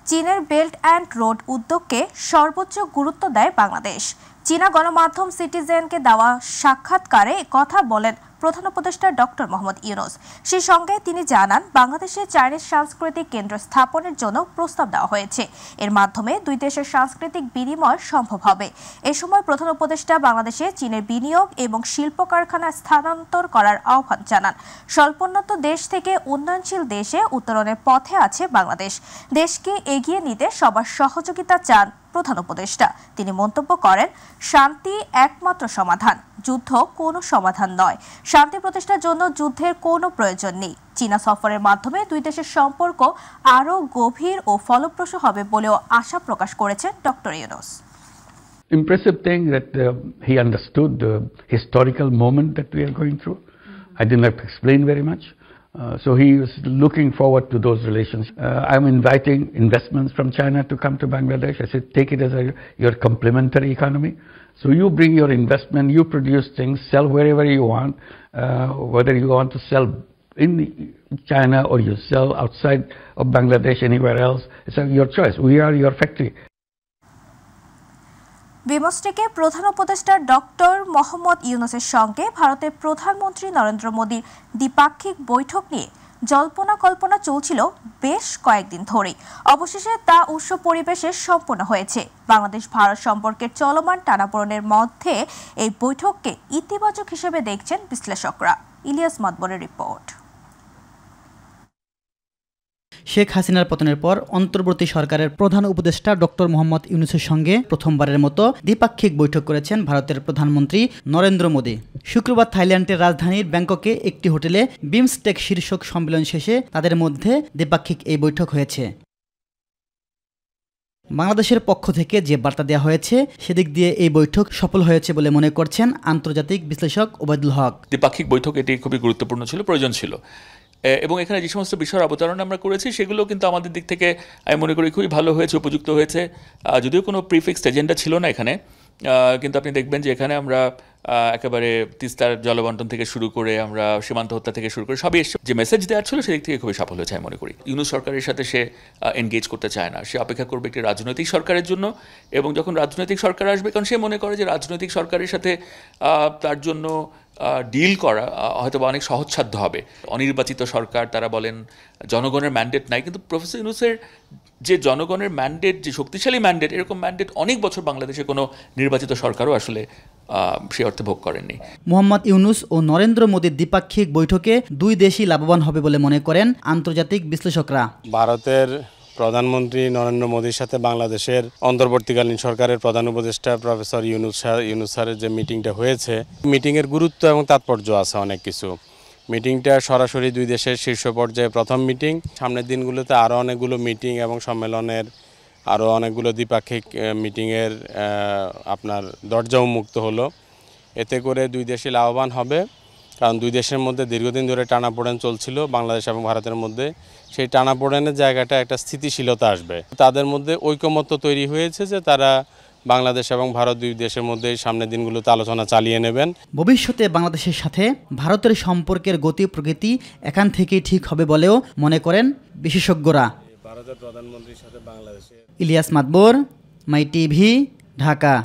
চীনের belt and road উদ্যোগকে সর্বোচ্চ গুরুত্ব দেয় বাংলাদেশ। চীনা গণমাধ্যম সিটিজেনকে দেওয়া সাক্ষাৎকারে কথা বলেন প্রধান উপদেষ্টা ডক্টর মোহাম্মদ ইউনূস। সেই সঙ্গে তিনি জানান, বাংলাদেশে চাইনিজ সাংস্কৃতিক কেন্দ্র স্থাপনের জন্য প্রস্তাব দেওয়া হয়েছে। এর মাধ্যমে দুই দেশের সাংস্কৃতিক বিনিময় সম্ভব হবে। এ সময় প্রধান উপদেষ্টা বাংলাদেশে চীনের বিনিয়োগ এবং শিল্প কারখানা স্থানান্তর করার আহ্বান জানান। স্বল্পোন্নত দেশ থেকে উন্নয়নশীল দেশে উত্তরণের পথে আছে বাংলাদেশ। দেশকে এগিয়ে নিতে সবার সহযোগিতা চান প্রধান উপদেষ্টা। তিনি মন্তব্য করেন, শান্তি একমাত্র সমাধান, যুদ্ধ কোনো সমাধান নয়। শান্তি প্রতিষ্ঠার জন্য যুদ্ধের কোনো প্রয়োজন নেই। চীনা সফরের মাধ্যমে দুই দেশের সম্পর্ক আরও গভীর ও ফলপ্রসূ হবে বলেও আশা প্রকাশ করেছেন doctor Yunus. Impressive thing that he understood the historical moment that we are going through. I didn't have to explain very much. So he was looking forward to those relations. I'm inviting investments from China to come to Bangladesh. I said, take it as your complementary economy. So you bring your investment, you produce things, sell wherever you want, whether you want to sell in China or you sell outside of Bangladesh, anywhere else. It's your choice. We are your factory. বিমস্টেকে প্রধান উপদেষ্টা doctor Mohammad ইউনূসের সঙ্গে ভারতের প্রধানমন্ত্রী নরেন্দ্র মোদীর দ্বিপাক্ষিক বৈঠক নিয়ে জল্পনা কল্পনা চলছিল বেশ কয়েকদিন ধরেই। অবশেষে তা উৎস পরিবেশে সম্পন্ন হয়েছে। বাংলাদেশ ভারত সম্পর্কের চলমান টানাপোড়েনের মধ্যে এই বৈঠককে ইতিবাচক হিসেবে দেখছেন বিশ্লেষকরা। ইলিয়াস মাদবরের রিপোর্ট। শেখ হাসিনার পতনের পর অন্তর্বর্তী সরকারের প্রধান উপদেষ্টা ডক্টর মোহাম্মদ ইউনূসের সঙ্গে প্রথমবারের মতো দ্বিপাক্ষিক বৈঠক করেছেন ভারতের প্রধানমন্ত্রী নরেন্দ্র মোদী। শুক্রবার থাইল্যান্ডের রাজধানীর ব্যাংককে একটি হোটেলে বিমস্টেক শীর্ষক সম্মেলন শেষে তাদের মধ্যে দ্বিপাক্ষিক এই বৈঠক হয়েছে। বাংলাদেশের পক্ষ থেকে যে বার্তা দেওয়া হয়েছে সেদিক দিয়ে এই বৈঠক সফল হয়েছে বলে মনে করছেন আন্তর্জাতিক বিশ্লেষক ওবায়দুল হক। দ্বিপাক্ষিক বৈঠক এটি খুবই গুরুত্বপূর্ণ ছিল, প্রয়োজন ছিল, এবং এখানে যে সমস্ত বিষয়ের অবতারণা আমরা করেছি সেগুলো কিন্তু আমাদের দিক থেকে আমি মনে করি খুবই ভালো হয়েছে, উপযুক্ত হয়েছে। যদিও কোনো প্রিফিক্সড এজেন্ডা ছিল না এখানে, কিন্তু আপনি দেখবেন যে এখানে আমরা একেবারে তিস্তার জলবন্টন থেকে শুরু করে আমরা সীমান্ত হত্যা থেকে শুরু করে সবই এসছে। যে মেসেজ দেওয়ার ছিল সেদিক থেকে খুবই সফল হয়েছে আমি মনে করি। ইউনূস সরকারের সাথে সে এনগেজ করতে চায় না, সে অপেক্ষা করবে একটি রাজনৈতিক সরকারের জন্য, এবং যখন রাজনৈতিক সরকার আসবে, কারণ সে মনে করে যে রাজনৈতিক সরকারের সাথে তার জন্য ডিল করা হয়তো অনেক সহজসাধ্য হবে। অনির্বাচিত সরকার, তারা বলেন জনগণের ম্যান্ডেট নাই, কিন্তু প্রফেসর ইউনূসের যে জনগণের ম্যান্ডেট, যে শক্তিশালী ম্যান্ডেট, এরকম ম্যান্ডেট অনেক বছর বাংলাদেশে কোনো নির্বাচিত সরকারও আসলে সে অর্থে ভোগ করেননি। মোহাম্মদ ইউনূস ও নরেন্দ্র মোদীর দ্বিপাক্ষিক বৈঠকে দুই দেশই লাভবান হবে বলে মনে করেন আন্তর্জাতিক বিশ্লেষকরা। ভারতের প্রধানমন্ত্রী নরেন্দ্র মোদীর সাথে বাংলাদেশের অন্তর্বর্তীকালীন সরকারের প্রধান উপদেষ্টা প্রফেসর ইউনূস স্যারের যে মিটিংটা হয়েছে, মিটিংয়ের গুরুত্ব এবং তাৎপর্য আছে অনেক কিছু। মিটিংটা সরাসরি দুই দেশের শীর্ষ পর্যায়ে প্রথম মিটিং। সামনের দিনগুলোতে আরও অনেকগুলো মিটিং এবং সম্মেলনের, আরও অনেকগুলো দ্বিপাক্ষিক মিটিংয়ের আপনার দরজা উন্মুক্ত হলো। এতে করে দুই দেশই লাভবান হবে, কারণ দুই দেশের মধ্যে দীর্ঘদিন ধরে টানাপোড়েন চলছিল বাংলাদেশ এবং ভারতের মধ্যে। সেই টানাপোড়েনের জায়গাটা একটা স্থিতিশীলতা আসবে। তাদের মধ্যে ঐকমত্য তৈরি হয়েছে যে তারা বাংলাদেশ এবং ভারত দুই দেশের মধ্যে সামনের দিনগুলোতে আলোচনা চালিয়ে নেবেন। ভবিষ্যতে বাংলাদেশের সাথে ভারতের সম্পর্কের গতি প্রকৃতি এখান থেকেই ঠিক হবে বলেও মনে করেন বিশেষজ্ঞরা। ভারতের প্রধানমন্ত্রীর সাথে বাংলাদেশের। ইলিয়াস মাদবর, মাই টিভি, ঢাকা।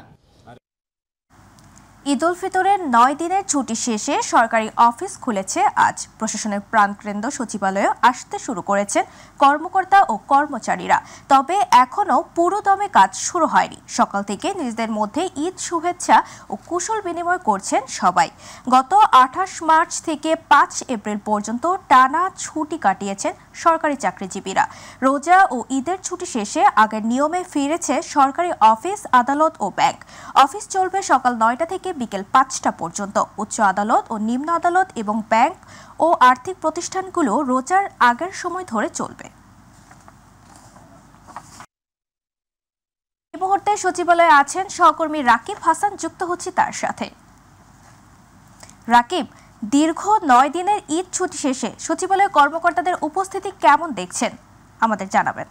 ঈদ উল ফিতরের 9 দিনের ছুটি শেষে সরকারি অফিস খুলেছে আজ। প্রশাসনের প্রাণকেন্দ্র সচিবালয়ে আসতে শুরু করেছেন কর্মকর্তা ও কর্মচারীরা, তবে এখনও পুরোদমে কাজ শুরু হয়নি। সকাল থেকে নিজেদের মধ্যে ঈদ শুভেচ্ছা ও কুশল বিনিময় করছেন সবাই। গত 28 মার্চ থেকে 5 এপ্রিল পর্যন্ত টানা ছুটি কাটিয়েছেন সরকারি চাকরিজীবীরা। রোজা ও ঈদের ছুটি শেষে আগের নিয়মে ফিরেছে সরকারি অফিস, আদালত ও ব্যাংক। অফিস চলবে সকাল 9টা থেকে বিকেল 5টা পর্যন্ত। উচ্চ আদালত ও নিম্ন আদালত এবং ব্যাংক ও আর্থিক প্রতিষ্ঠানগুলো রোজার আগের সময় ধরে চলবে। এই মুহূর্তে সচিবালয়ে আছেন সহকর্মী রাকিব হাসান, যুক্ত হচ্ছে তার সাথে। রাকিব, দীর্ঘ 9 দিনের ঈদ ছুটি শেষে সচিবালয়ে কর্মকর্তাদের উপস্থিতি কেমন দেখছেন আমাদের জানাবেন।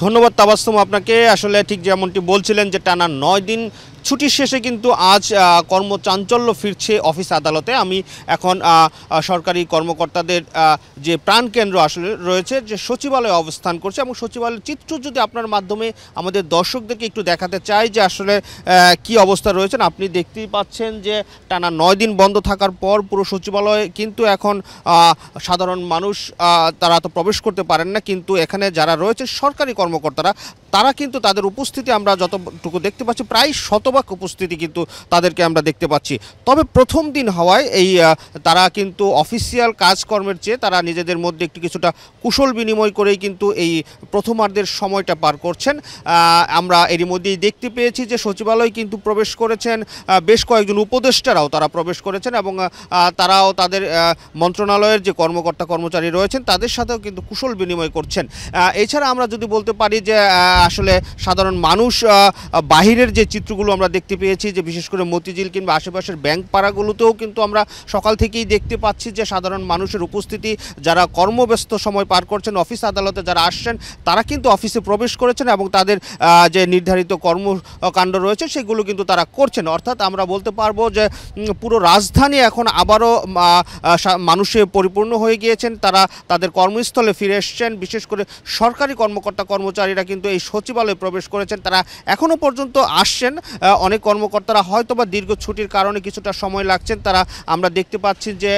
ধন্যবাদ তাবাসসুম আপনাকে। আসলে ঠিক যেমনটি বলছিলেন যে টানা 9 দিন ছুটির শেষে কিন্তু আজ কর্মচাঞ্চল্য ফিরছে অফিস আদালতে। আমি এখন সরকারি কর্মকর্তাদের যে প্রাণকেন্দ্র আসলে রয়েছে, যে সচিবালয়ে অবস্থান করছে, এবং সচিবালয়ের চিত্র যদি আপনার মাধ্যমে আমাদের দর্শকদেরকে একটু দেখাতে চাই যে আসলে কি অবস্থা রয়েছেন। আপনি দেখতেই পাচ্ছেন যে টানা 9 দিন বন্ধ থাকার পর পুরো সচিবালয়ে কিন্তু এখন সাধারণ মানুষ তারা তো প্রবেশ করতে পারেন না, কিন্তু এখানে যারা রয়েছে সরকারি কর্মকর্তারা তারা কিন্তু তাদের উপস্থিতি আমরা যতটুকু দেখতে পাচ্ছি প্রায় শতভাগ উপস্থিতি কিন্তু তাদেরকে আমরা দেখতে পাচ্ছি। তবে প্রথম দিন হওয়ায় এই তারা কিন্তু অফিসিয়াল কাজকর্মের চেয়ে তারা নিজেদের মধ্যে একটু কিছুটা কুশল বিনিময় করেই কিন্তু এই প্রথমার্ধের সময়টা পার করছেন। আমরা এরই মধ্যেই দেখতে পেয়েছি যে সচিবালয় কিন্তু প্রবেশ করেছেন বেশ কয়েকজন উপদেষ্টারাও তারা প্রবেশ করেছেন, এবং তারাও তাদের মন্ত্রণালয়ের যে কর্মকর্তা কর্মচারী রয়েছেন তাদের সাথেও কিন্তু কুশল বিনিময় করছেন। এছাড়া আমরা যদি বলতে পারি যে আসলে সাধারণ মানুষ বাহিরের যে চিত্রগুলো আমরা দেখতে পেয়েছি, যে বিশেষ করে মতিঝিল কিংবা আশেপাশের ব্যাংক পাড়াগুলোতেও কিন্তু আমরা সকাল থেকেই দেখতে পাচ্ছি যে সাধারণ মানুষের উপস্থিতি, যারা কর্মব্যস্ত সময় পার করছেন, অফিস আদালতে যারা আসছেন তারা কিন্তু অফিসে প্রবেশ করেছেন এবং তাদের যে নির্ধারিত কর্মকাণ্ড রয়েছে সেগুলো কিন্তু তারা করছেন। অর্থাৎ আমরা বলতে পারবো যে পুরো রাজধানী এখন আবারও মানুষে পরিপূর্ণ হয়ে গিয়েছেন, তারা তাদের কর্মস্থলে ফিরে এসছেন। বিশেষ করে সরকারি কর্মকর্তা কর্মচারীরা কিন্তু এই সচিবালয়ে প্রবেশ করেছেন, তারা এখনও পর্যন্ত আসছেন। অনেক কর্মকর্তারা হয়তো বা দীর্ঘ ছুটির কারণে কিছুটা সময় লাগছেন, তারা আমরা দেখতে পাচ্ছি যে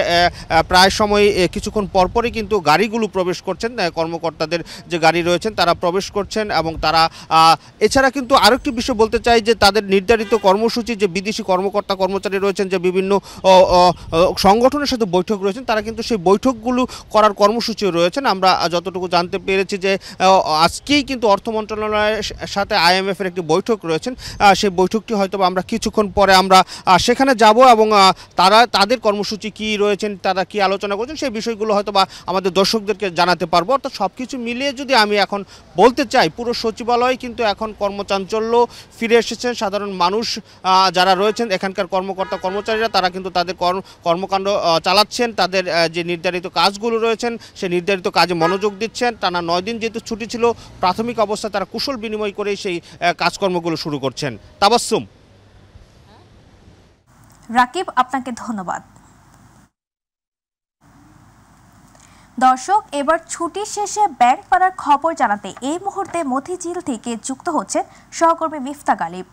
প্রায় সময় কিছুক্ষণ পরপরই কিন্তু গাড়িগুলো প্রবেশ করছেন, কর্মকর্তাদের যে গাড়ি রয়েছেন তারা প্রবেশ করছেন। এবং তারা এছাড়া কিন্তু আরেকটি বিষয় বলতে চাই যে তাদের নির্ধারিত কর্মসূচি, যে বিদেশি কর্মকর্তা কর্মচারী রয়েছেন, যে বিভিন্ন সংগঠনের সাথে বৈঠক রয়েছেন, তারা কিন্তু সেই বৈঠকগুলো করার কর্মসূচিও রয়েছেন। আমরা যতটুকু জানতে পেরেছি যে আজকেই কিন্তু অর্থ মন্ত্রণালয়ের সাথে IMF এর একটি বৈঠক রয়েছেন, সেই বৈঠকটি হয়তো আমরা কিছুক্ষণ পরে আমরা সেখানে যাব, এবং তারা তাদের কর্মসূচি কি রয়েছেন, তারা কি আলোচনা করছেন সেই বিষয়গুলো হয়তো বা আমাদের দর্শকদেরকে জানাতে পারবো। অর্থাৎ সব কিছু মিলিয়ে যদি আমি এখন বলতে চাই, পুরো সচিবালয় কিন্তু এখন কর্মচাঞ্চল্য ফিরে এসেছেন। সাধারণ মানুষ যারা রয়েছেন এখানকার কর্মকর্তা কর্মচারীরা তারা কিন্তু তাদের কর্মকাণ্ড চালাচ্ছেন, তাদের যে নির্ধারিত কাজগুলো রয়েছেন সেই নির্ধারিত কাজে মনোযোগ দিচ্ছেন। টানা 9 দিন যেহেতু ছুটি ছিল, প্রাথমিক অবস্থায় তারা কুশল বিনিময় করে সেই কাজকর্মগুলো শুরু করছেন। তাবাসসুম। রাকিব, আপনাকে ধন্যবাদ। দর্শক, এবার ছুটি শেষে ব্যাংক পাড়ার খবর জানাতে এই মুহূর্তে মতিঝিল থেকে যুক্ত হচ্ছেন সহকর্মী মিফতা গালিব।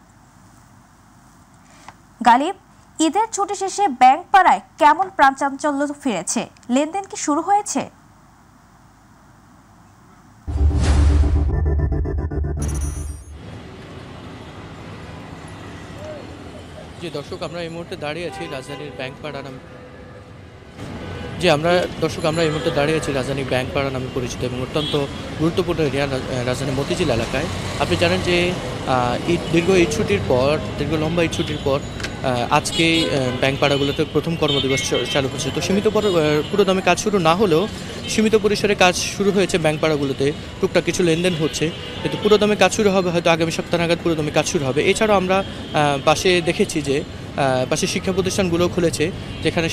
গালিব, ঈদের ছুটি শেষে ব্যাংক পাড়ায় কেমন প্রাণচাঞ্চল্য ফিরেছে? লেনদেন কি শুরু হয়েছে? জি দর্শক, আমরা এই মুহূর্তে দাঁড়িয়ে আছি রাজধানীর ব্যাংক পাড়া নামে রাজধানীর ব্যাংক পাড়া নামে পরিচিত এবং অত্যন্ত গুরুত্বপূর্ণ এরিয়া রাজধানীর মতিঝিল এলাকায়। আপনি জানেন যে দীর্ঘ লম্বা ঈদ ছুটির পর আজকেই ব্যাংক পাড়াগুলোতে প্রথম কর্মদিবস চালু হচ্ছে। তো পুরোদমে কাজ শুরু না হলেও সীমিত পরিসরে কাজ শুরু হয়েছে ব্যাংক পাড়াগুলোতে, টুকটাক কিছু লেনদেন হচ্ছে, কিন্তু পুরোদমে কাজ শুরু হবে হয়তো আগামী সপ্তাহ নাগাদ পুরোদমে কাজ শুরু হবে। এছাড়াও আমরা পাশে দেখেছি যে পাশে শিক্ষা প্রতিষ্ঠানগুলো খুলেছে, যেখানে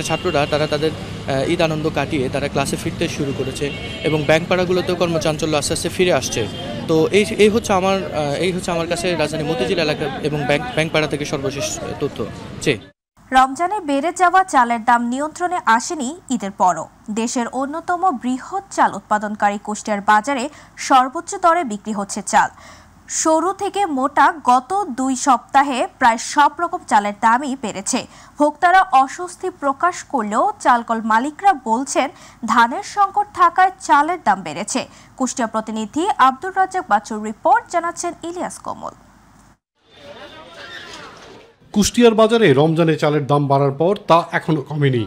ছাত্ররা তারা তাদের ঈদ আনন্দ কাটিয়ে তারা ক্লাসে ফিরতে শুরু করেছে এবং ব্যাংক পাড়াগুলোতেও কর্মচাঞ্চল্য আস্তে আস্তে ফিরে আসছে। তো এই হচ্ছে আমার কাছে রাজধানী মতিঝিল এলাকা এবং ব্যাংক পাড়া থেকে সর্বশেষ তথ্য। রমজানে বেড়ে যাওয়া চালের দাম নিয়ন্ত্রণে আসেনি ঈদের পরও। দেশের অন্যতম বৃহৎ চাল উৎপাদনকারী কুষ্টিয়ার বাজারে সর্বোচ্চ দরে বিক্রি হচ্ছে চাল। সরু থেকে মোটা গত 2 সপ্তাহে প্রায় সব রকম চালের দামই বেড়েছে। ভোক্তারা অস্বস্তি প্রকাশ করলেও চালকল মালিকরা বলছেন ধানের সংকট থাকায় চালের দাম বেড়েছে। কুষ্টিয়া প্রতিনিধি আব্দুর রাজ্জাক বাচ্চুর রিপোর্ট, জানাচ্ছেন ইলিয়াস কমল। কুষ্টিয়ার বাজারে রমজানে চালের দাম বাড়ার পর তা এখনো কমেনি।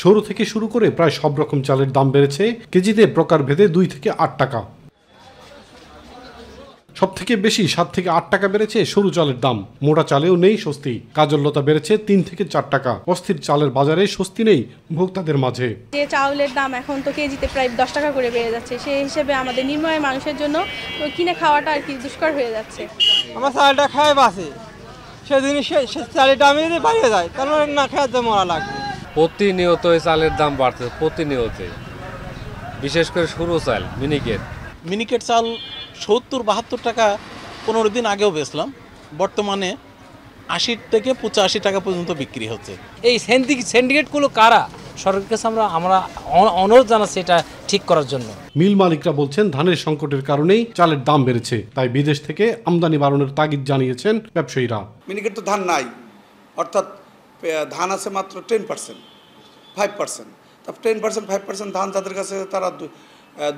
সরু থেকে শুরু করে প্রায় সব রকম চালের দাম বেড়েছে, কেজিতে প্রকারভেদে 2 থেকে 8 টাকা। সব থেকে বেশি 7 থেকে 8 টাকা বেড়েছে সরু চালের দাম। মোটা চালেও নেই স্বস্তি, কাজলতা বেড়েছে 3 থেকে 4 টাকা। অস্থির চালের বাজারে স্বস্তি নেই ভোক্তাদের মাঝে। যে চাউলের দাম এখন তো কেজিতে প্রায় 10 টাকা করে বেড়ে যাচ্ছে, সেই হিসেবে আমাদের নিম্নআয়ের মানুষের জন্য কিনে খাওয়াটা আর কি দুষ্কর হয়ে যাচ্ছে। আমরা চালটা খাই বাসি, সেদিন চালের দাম যদি বাড়িয়ে যায় তাহলে না খেয়ে মরা লাগবে। প্রতিনিয়ত চালের দাম বাড়ছে, প্রতিনিয়ত, বিশেষ করে সরু চাল মিনিকেট চাল 70-72 টাকা 15 দিন আগেও বেচলাম, বর্তমানে 80 থেকে 85 টাকা পর্যন্ত বিক্রি হচ্ছে। এই সিন্ডিকেটগুলো কারা? সরকারের কাছে আমরা অনুরোধ জানাচ্ছি এটা ঠিক করার জন্য। মিল মালিকরা বলছেন ধানের সংকটের কারণেই চালের দাম বেড়েছে, তাই বিদেশ থেকে আমদানি বাড়ানোর তাগিদ জানিয়েছেন ব্যবসায়ীরা। মিনিকেট তো ধান নাই, অর্থাৎ ধান আছে মাত্র 10%, 5%। তা 10%, 5% ধান তাদের কাছে, তারা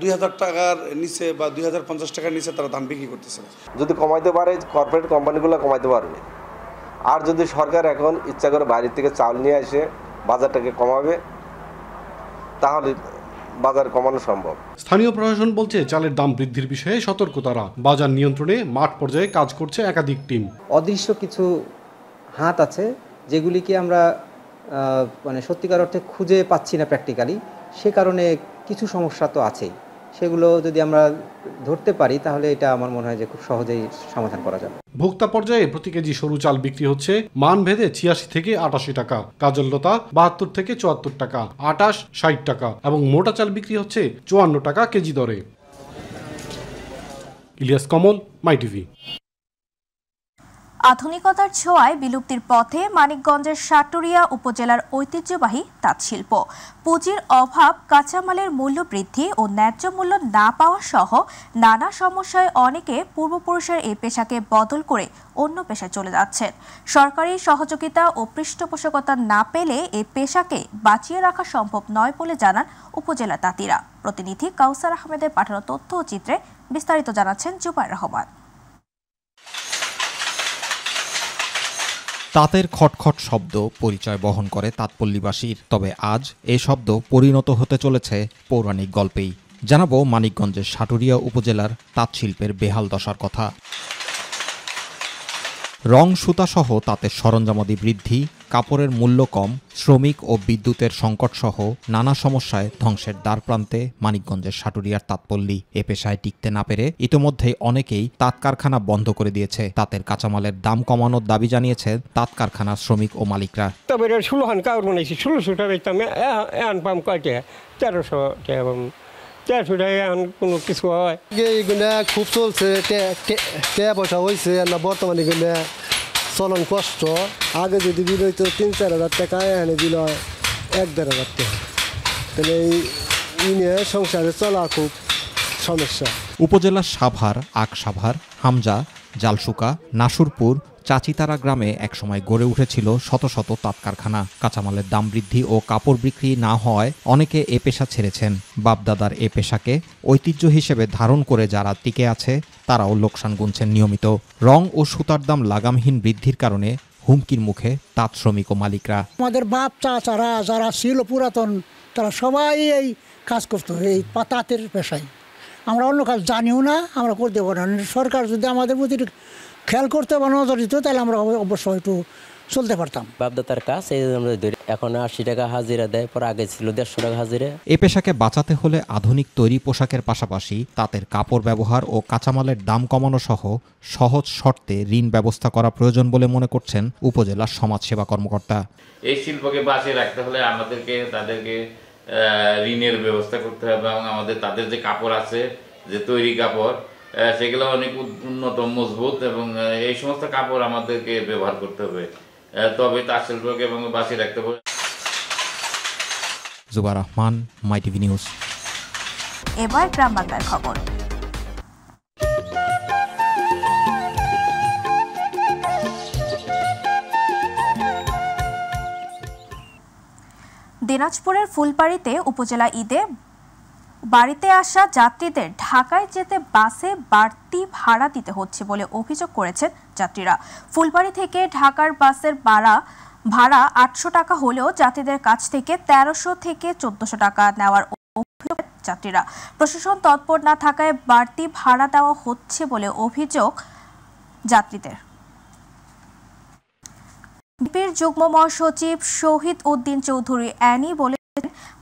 2000 টাকার নিচে বা 2050 টাকার নিচে তারা ধান বিক্রি করতেছে। যদি কমাইতে পারে কর্পোরেট কোম্পানিগুলো কমাইতে পারবে, আর যদি সরকার এখন ইচ্ছা করে বাইরে থেকে চাল নিয়ে এসে বাজারটাকে কমাবে, তাহলে বাজার কমানো সম্ভব। স্থানীয় প্রশাসন বলছে চালের দাম বৃদ্ধির বিষয়ে সতর্ক তারা। বাজার নিয়ন্ত্রণে মাঠ পর্যায়ে কাজ করছে একাধিক টিম। অদৃশ্য কিছু হাত আছে যেগুলিকে আমরা মানে সত্যিকার অর্থে খুঁজে পাচ্ছি না প্র্যাকটিক্যালি, সে কারণে কিছু সমস্যা তো আছেই। সেগুলো যদি আমরা ধরতে পারি তাহলে এটা আমার মনে হয় যে খুব সহজেই সমাধান করা যাবে। ভোক্তা পর্যায়ে প্রতি কেজি সরু চাল বিক্রি হচ্ছে মানভেদে 86 থেকে 88 টাকা, কাজললতা 72 থেকে 74 টাকা, আটাশ 60 টাকা এবং মোটা চাল বিক্রি হচ্ছে 54 টাকা কেজি দরে। ইলিয়াস কমল, মাই টিভি। আধুনিকতার ছোঁয়ায় বিলুপ্তির পথে মানিকগঞ্জের সাটুরিয়া উপজেলার ঐতিহ্যবাহী তাঁতশিল্প। পুঁজির অভাব, কাঁচামালের মূল্য বৃদ্ধি ও ন্যায্য মূল্য না পাওয়া সহ নানা সমস্যায় অনেকে পূর্বপুরুষের এই পেশাকে বদল করে অন্য পেশায় চলে যাচ্ছেন। সরকারি সহযোগিতা ও পৃষ্ঠপোষকতা না পেলে এই পেশাকে বাঁচিয়ে রাখা সম্ভব নয় বলে জানান উপজেলা তাঁতিরা। প্রতিনিধি কাউসার আহমেদের পাঠানো তথ্য ও চিত্রে বিস্তারিত জানাচ্ছেন জুবাইর রহমান। তাঁতের খটখট শব্দ পরিচয় বহন করে তাঁতপল্লীবাসীর, তবে আজ এ শব্দ পরিণত হতে চলেছে পৌরাণিক গল্পেই। জানাবো মানিকগঞ্জের সাটুরিয়া উপজেলার তাঁতশিল্পের বেহাল দশার কথা। রং সুতাসহ তাঁতের সরঞ্জামাদি বৃদ্ধি, কাপড়ের মূল্য কম, শ্রমিক ও বিদ্যুতের সংকটসহ নানা সমস্যায় ধ্বংসের দ্বারপ্রান্তে মানিকগঞ্জের সাটুরিয়ার তাঁতপল্লী। এ পেশায় টিকতে না পেরে ইতোমধ্যেই অনেকেই তাঁত কারখানা বন্ধ করে দিয়েছে। তাঁতের কাঁচামালের দাম কমানোর দাবি জানিয়েছে তাঁত কারখানার শ্রমিক ও মালিকরা। তবে 16 কাপড় বানাইছি, 1600 টাকা দিতাম, এখন পাম কয়টা 1300 টাকা, 1300 টাকা এখন কোনো কিছু হয়। এইগুলো খুব চলছে, টাকা পয়সা হয়েছে না, বর্তমানে এগুলো চলন কষ্ট। আগে যদি দিল হইতো 3-4 হাজার টাকা, এখানে দিল 1-1.5 হাজার টাকা, তাহলে এই নিয়ে সংসারে চলা খুব সমস্যা। উপজেলার সাভার, আকসাভার, হামজা, জালসুকা, নাসুরপুর, চাচিতারা গ্রামে একসময় গড়ে উঠেছিল শত শত তাঁত কারখানা। কাঁচামালের দাম বৃদ্ধি ও কাপড় বিক্রি না হওয়ায় অনেকে এ পেশা ছেড়েছেন। বাপদাদার এ পেশাকে ঐতিহ্য হিসেবে ধারণ করে যারা টিকে আছে তারাও লোকসান গুনছেন নিয়মিত। রং ও সুতার দাম লাগামহীন বৃদ্ধির কারণে হুমকির মুখে তাঁত শ্রমিক ও মালিকরা। আমাদের বাপ চাচারা যারা ছিল পুরাতন, তারা সবাই এই কাজ করতো, এই তাঁতের পেশায়। আমরা অন্য কাজ জানিও না, আমরা করতে পারি না। সরকার যদি আমাদের প্রতি খেয়াল করতে বা নজর দিত তাহলে আমরা অবশ্যই একটু চলতে পারতাম। বাপদাতার কাজ এখন 80 টাকা হাজিরা দেয়, পর আগে ছিল 150 টাকা হাজিরা। এ পেশাকে বাঁচাতে হলে আধুনিক তৈরি পোশাকের পাশাপাশি তাঁতের কাপড় ব্যবহার ও কাঁচামালের দাম কমানো সহ সহজ শর্তে ঋণ ব্যবস্থা করা প্রয়োজন বলে মনে করছেন উপজেলার সমাজসেবা কর্মকর্তা। এই শিল্পকে বাঁচিয়ে রাখতে হলে আমাদেরকে তাদেরকে ঋণের ব্যবস্থা করতে হবে এবং আমাদের তাদের যে কাপড় আছে, যে তৈরি কাপড়, সেগুলো অনেক উন্নত, মজবুত এবং এই সমস্ত কাপড় আমাদেরকে ব্যবহার করতে হবে, তবে তাঁত শিল্পকে এবং বাঁচিয়ে রাখতে হবে। জুবাইর রহমান, মাই টিভি নিউজ। এবার গ্রাম বাংলার খবর। দিনাজপুরের ফুলবাড়িতে উপজেলা ঈদে বাড়িতে আসা যাত্রীদের ঢাকায় যেতে বাসে বাড়তি ভাড়া দিতে হচ্ছে বলে অভিযোগ করেছেন যাত্রীরা। ফুলবাড়ি থেকে ঢাকার বাসের ভাড়া 800 টাকা হলেও যাত্রীদের কাছ থেকে 1300 থেকে 1400 টাকা নেওয়ার অভিযোগ যাত্রীরা। প্রশাসন তৎপর না থাকায় বাড়তি ভাড়া দেওয়া হচ্ছে বলে অভিযোগ যাত্রীদের। বিএনপির যুগ্ম মহাসচিব শহীদ উদ্দিন চৌধুরী অ্যানি বলে,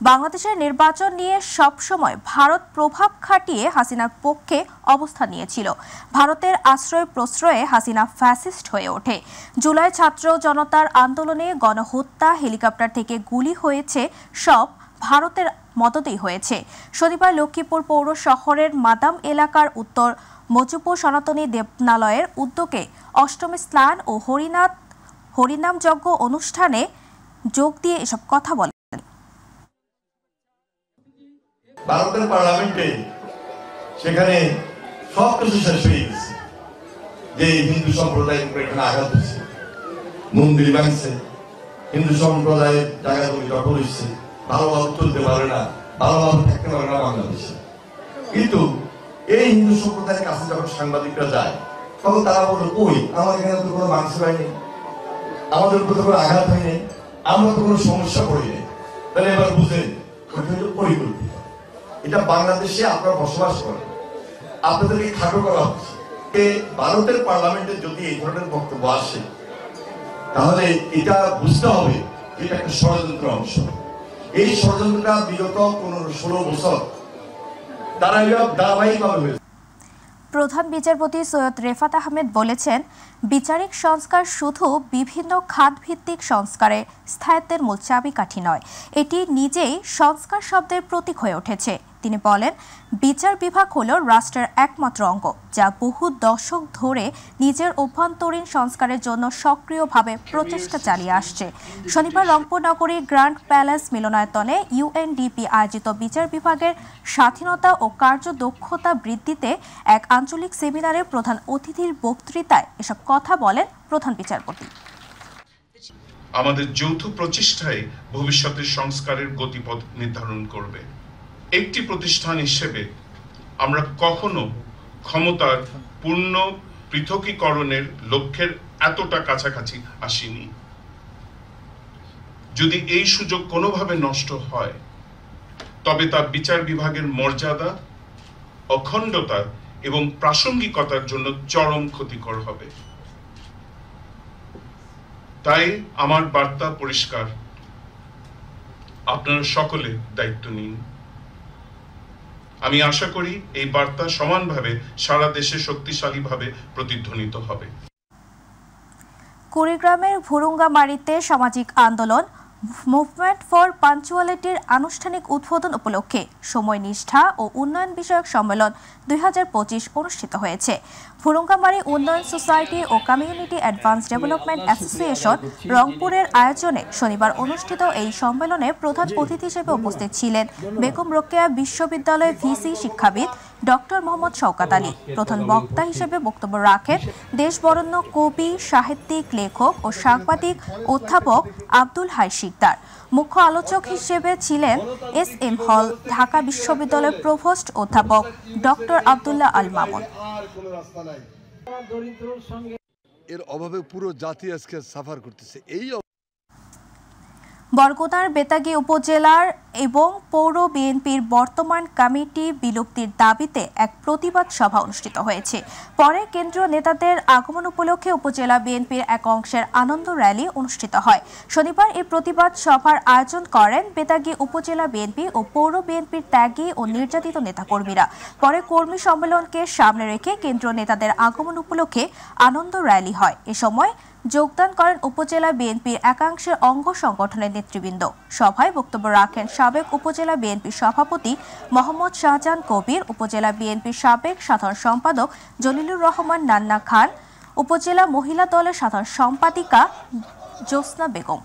বাংলাদেশের নির্বাচন নিয়ে সবসময় ভারত প্রভাব খাটিয়ে হাসিনার পক্ষে অবস্থান নিয়েছিল। ভারতের আশ্রয় প্রশ্রয়ে হাসিনা ফ্যাসিস্ট হয়ে ওঠে। জুলাই ছাত্র জনতার আন্দোলনে গণহত্যা, হেলিকপ্টার থেকে গুলি হয়েছে, সব ভারতের মদতেই হয়েছে। শনিবার লক্ষ্মীপুর পৌর শহরের মাদাম এলাকার উত্তর মজুপুর সনাতনী দেবনালয়ের উদ্যোগে অষ্টমী স্নান ও হরিনাম যজ্ঞ অনুষ্ঠানে যোগ দিয়ে এসব কথা বলেন। ভারতের পার্লামেন্টে সেখানে সব কিছু শেষ হয়ে গেছে, যে হিন্দু সম্প্রদায়ের উপরে এখানে আঘাত হচ্ছে, মন্দির ভাঙছে, হিন্দু সম্প্রদায়ের জায়গাগুলি দখল হচ্ছে, ভালোভাবে চলতে পারে না, ভালোভাবে থাকতে পারে না বাংলাদেশে। কিন্তু এই হিন্দু সম্প্রদায়ের কাছে যখন সাংবাদিকরা যায় তখন তারা বলল, কই আমার এখানে তো কোনো মাংস হয়নি, আমাদের উপর তো কোনো আঘাত হয়নি, আমরা তো কোনো সমস্যা পড়িনি। তাহলে এবার বুঝেন পরিকল্পিত, এটা বাংলাদেশে আপনারা বসবাস করেন, আপনাদেরকে খাটো করা হচ্ছে। ভারতের পার্লামেন্টে যদি এই ধরনের বক্তব্য আসে তাহলে এটা বুঝতে হবে এটা একটা ষড়যন্ত্র অংশ। এই ষড়যন্ত্রটা বিগত 15-16 বছর তারা ধারাবাহিকভাবে হয়েছে। প্রধান বিচারপতি সৈয়দ রেফাত আহমেদ বলেছেন, বিচারিক সংস্কার শুধু বিভিন্ন খাতভিত্তিক সংস্কারে স্থায়িত্বের মূল চাবিকাঠি নয়, এটি নিজেই সংস্কার শব্দের প্রতীক হয়ে উঠেছে। তিনি বলেন, বিচার বিভাগ হল রাষ্ট্রের একমাত্র অঙ্গ যা বহু দশক ধরে নিজের অভ্যন্তরীণ সংস্কারের জন্য সক্রিয়ভাবে প্রচেষ্টা চালিয়ে আসছে। শনিবার রংপুর নগরীর গ্র্যান্ড প্যালেস মিলনায়তনে ইউএনডিপি আয়োজিত বিচার বিভাগের স্বাধীনতা ও কার্যদক্ষতা বৃদ্ধিতে এক আঞ্চলিক সেমিনারে প্রধান অতিথির বক্তৃতায় এসব কথা বলেন প্রধান বিচারপতি। আমাদের যৌথ প্রচেষ্টায় ভবিষ্যতের সংস্কারের গতিপথ নির্ধারণ করবে। একটি প্রতিষ্ঠান হিসেবে আমরা কখনো ক্ষমতার পূর্ণ পৃথকীকরণের লক্ষ্যের এতটা কাছাকাছি আসিনি। যদি এই সুযোগ কোনোভাবে নষ্ট হয় তবে তা বিচার বিভাগের মর্যাদা, অখণ্ডতা এবং প্রাসঙ্গিকতার জন্য চরম ক্ষতিকর হবে। তাই আমার বার্তা পরিষ্কার, আপনারা সকলে দায়িত্ব নিন। আমি আশা করি এই বার্তা সমানভাবে সারা দেশে শক্তিশালীভাবে প্রতিধ্বনিত হবে। কুড়িগ্রামের ভুরুঙ্গামারীতে সামাজিক আন্দোলন মুভমেন্ট ফর পাঞ্চুয়ালিটির আনুষ্ঠানিক উদ্বোধন উপলক্ষে সময় নিষ্ঠা ও উন্নয়ন বিষয়ক সম্মেলন 2025 অনুষ্ঠিত হয়েছে। ভুরুঙ্গামারী উন্নয়ন সোসাইটি ও কমিউনিটি অ্যাডভান্স ডেভেলপমেন্ট অ্যাসোসিয়েশন রংপুরের আয়োজনে শনিবার অনুষ্ঠিত এই সম্মেলনে প্রধান অতিথি হিসেবে উপস্থিত ছিলেন বেগম রোকেয়া বিশ্ববিদ্যালয় ভিসি শিক্ষাবিদ ডক্টর মোহাম্মদ শওকত আলী। প্রধান বক্তা হিসেবে বক্তব্য রাখেন দেশবরেণ্য কবি, সাহিত্যিক, লেখক ও সাংবাদিক অধ্যাপক আব্দুল হাই শিকদার। মুখ্য আলোচক হিসেবে ছিলেন এসএম হল ঢাকা বিশ্ববিদ্যালয়ের প্রভোস্ট অধ্যাপক ডক্টর আব্দুল্লাহ আল মামুন। এর অভাবে পুরো জাতি আজকে সাফার করতেছে। এই বরগুনার বেতাগী উপজেলার এবং পৌর বিএনপির বর্তমান কমিটি বিলুপ্তির দাবিতে এক প্রতিবাদ সভা অনুষ্ঠিত হয়েছে। পরে কেন্দ্রীয় নেতাদের আগমন উপলক্ষে উপজেলা বিএনপির এক অংশের আনন্দ র্যালি অনুষ্ঠিত হয়। শনিবার এই প্রতিবাদ সভার আয়োজন করেন বেতাগী উপজেলা বিএনপি ও পৌর বিএনপির ত্যাগী ও নির্যাতিত নেতাকর্মীরা। পরে কর্মী সম্মেলনকে সামনে রেখে কেন্দ্রীয় নেতাদের আগমন উপলক্ষে আনন্দ র্যালি হয়। এ সময় যোগদান করেন উপজেলা বিএনপির একাংশের অঙ্গ সংগঠনের নেতৃবৃন্দ। সভায় বক্তব্য রাখেন সাবেক উপজেলা বিএনপির সভাপতি মোহাম্মদ শাহজাহান কবির, উপজেলা বিএনপির সাবেক সাধারণ সম্পাদক জলিলুর রহমান নান্না খান, উপজেলা মহিলা দলের সাধারণ সম্পাদিকা জ্যোৎস্না বেগম।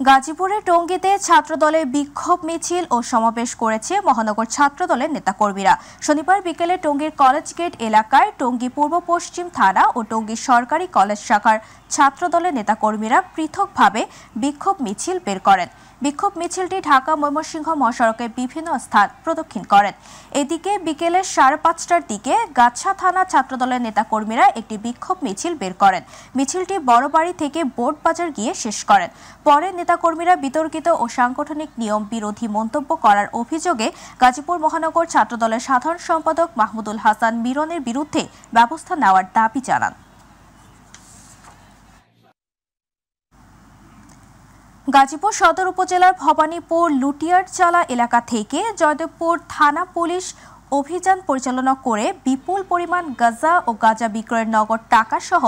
গাজীপুরের টঙ্গীতে ছাত্রদলের বিক্ষোভ মিছিল ও সমাবেশ করেছে মহানগর ছাত্রদলের নেতাকর্মীরা। শনিবার বিকেলে টঙ্গীর কলেজ গেট এলাকায় টঙ্গী পূর্ব পশ্চিম থানা ও টঙ্গী সরকারি কলেজ শাখার ছাত্রদলের নেতাকর্মীরা পৃথকভাবে বিক্ষোভ মিছিল বের করেন। বিক্ষোভ মিছিলটি ঢাকা ময়মনসিংহ মহাসড়কের বিভিন্ন স্থান প্রদক্ষিণ করেন। এদিকে বিকেলে 5:30টার দিকে গাছা থানা ছাত্রদলের নেতাকর্মীরা একটি বিক্ষোভ মিছিল বের করেন। মিছিলটি বড়বাড়ি থেকে বোট বাজার গিয়ে শেষ করেন। পরে নেতাকর্মীরা বিতর্কিত ও সাংগঠনিক নিয়ম বিরোধী মন্তব্য করার অভিযোগে গাজীপুর মহানগর ছাত্রদলের সাধারণ সম্পাদক মাহমুদুল হাসান মিরনের বিরুদ্ধে ব্যবস্থা নেওয়ার দাবি জানান। গাজীপুর সদর উপজেলার ভবানীপুর লুটিয়ারচালা এলাকা থেকে জয়দেবপুর থানা পুলিশ অভিযান পরিচালনা করে বিপুল পরিমাণ গাঁজা ও গাঁজা বিক্রয়ের নগদ টাকা সহ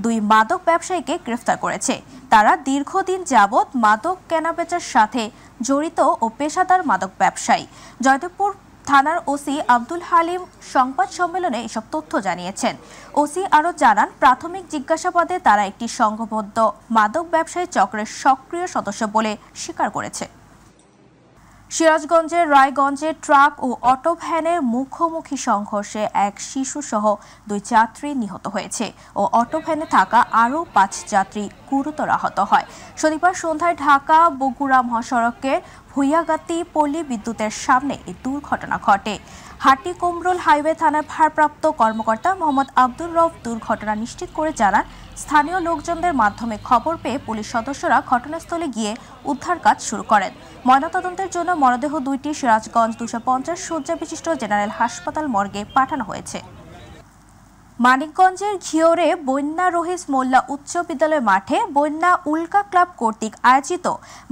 2 মাদক ব্যবসায়ীকে গ্রেফতার করেছে। তারা দীর্ঘদিন যাবৎ মাদক কেনাবেচার সাথে জড়িত ও পেশাদার মাদক ব্যবসায়ী। জয়দেবপুর থানার ওসি আব্দুল হালিম সংবাদ সম্মেলনে এসব তথ্য জানিয়েছেন। ওসি আরও জানান, প্রাথমিক জিজ্ঞাসাবাদে তারা একটি সংঘবদ্ধ মাদক ব্যবসায়ী চক্রের সক্রিয় সদস্য বলে স্বীকার করেছে। সিরাজগঞ্জের রায়গঞ্জে ট্রাক ও অটো ভ্যানের মুখোমুখি সংঘর্ষে এক শিশুসহ 2 যাত্রী নিহত হয়েছে ও অটো ভ্যানে থাকা আরও 5 যাত্রী গুরুতর আহত হয়। শনিবার সন্ধ্যায় ঢাকা বগুড়া মহাসড়কের ভুইয়াগাতি পল্লী বিদ্যুতের সামনে এই দুর্ঘটনা ঘটে। হাটিকুমরুল হাইওয়ে থানার ভারপ্রাপ্ত কর্মকর্তা মোহাম্মদ আব্দুর রউফ দুর্ঘটনা নিশ্চিত করে জানান, স্থানীয় লোকজনদের মাধ্যমে খবর পেয়ে পুলিশ সদস্যরা ঘটনাস্থলে গিয়ে উদ্ধার কাজ শুরু করেন। ময়নাতদন্তের জন্য মরদেহ 2টি সিরাজগঞ্জ 250 শয্যা বিশিষ্ট জেনারেল হাসপাতাল মর্গে পাঠানো হয়েছে। মানিকগঞ্জের ঘিওরে বন্যা রহিস মোল্লা উচ্চ বিদ্যালয় মাঠে বন্যা উল্কা ক্লাব কর্তৃক আয়োজিত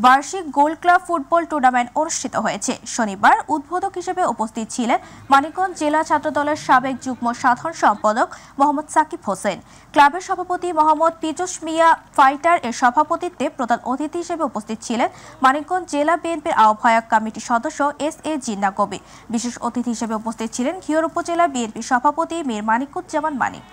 বার্ষিক গোল্ড ক্লাব ফুটবল টুর্নামেন্ট অনুষ্ঠিত হয়েছে। শনিবার উদ্বোধক হিসেবে উপস্থিত ছিলেন মানিকগঞ্জ জেলা ছাত্রদলের সাবেক যুগ্ম সাধারণ সম্পাদক মোহাম্মদ সাকিব হোসেন। ক্লাবের সভাপতি মোহাম্মদ পিজুস মিয়া ফাইটার এর সভাপতিত্বে প্রধান অতিথি হিসেবে উপস্থিত ছিলেন মানিকগঞ্জ জেলা বিএনপির আহ্বায়ক কমিটির সদস্য SA জিন্না কবি। বিশেষ অতিথি হিসেবে উপস্থিত ছিলেন ঘিওর উপজেলা বিএনপির সভাপতি মীর মানিকুজ্জামান মানিক।